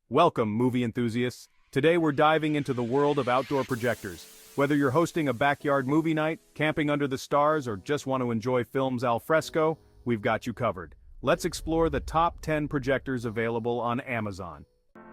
Welcome, movie enthusiasts. Today we're diving into the world of outdoor projectors. Whether you're hosting a backyard movie night, camping under the stars, or just want to enjoy films al fresco, we've got you covered. Let's explore the top 10 projectors available on Amazon.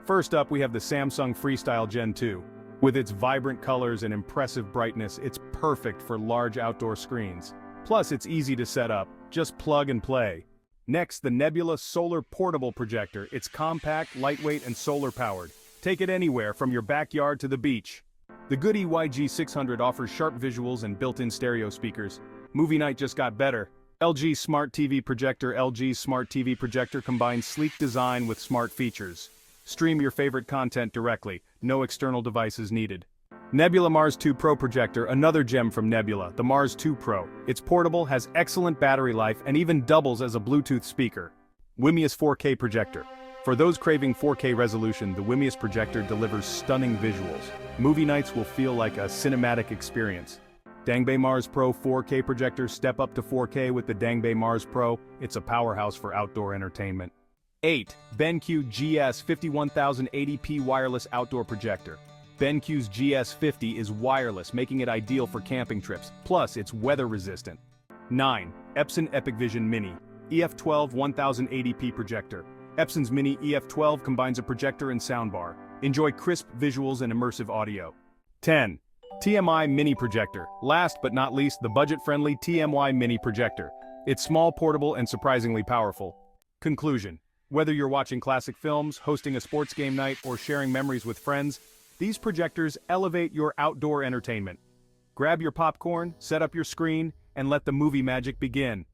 First up, we have the Samsung Freestyle Gen 2. With its vibrant colors and impressive brightness, it's perfect for large outdoor screens. Plus, it's easy to set up. Just plug and play. Next, the Nebula Solar Portable Projector. It's compact, lightweight, and solar-powered. Take it anywhere, from your backyard to the beach. The Goody YG600 offers sharp visuals and built-in stereo speakers. Movie night just got better. LG Smart TV Projector. LG's Smart TV Projector combines sleek design with smart features. Stream your favorite content directly, no external devices needed. Nebula Mars 2 Pro Projector, another gem from Nebula, the Mars 2 Pro. It's portable, has excellent battery life, and even doubles as a Bluetooth speaker. Wimius 4K Projector. For those craving 4K resolution, the Wimius projector delivers stunning visuals. Movie nights will feel like a cinematic experience. Dangbei Mars Pro 4K Projector. Step up to 4K with the Dangbei Mars Pro. It's a powerhouse for outdoor entertainment. 8. BenQ GS 51080p Wireless Outdoor Projector. BenQ's GS50 is wireless, making it ideal for camping trips, plus it's weather-resistant. 9. Epson EpicVision Mini EF12 1080p Projector. Epson's Mini EF12 combines a projector and soundbar. Enjoy crisp visuals and immersive audio. 10. TMI Mini Projector. Last but not least, the budget-friendly TMI Mini Projector. It's small, portable, and surprisingly powerful. Conclusion. Whether you're watching classic films, hosting a sports game night, or sharing memories with friends, these projectors elevate your outdoor entertainment. Grab your popcorn, set up your screen, and let the movie magic begin.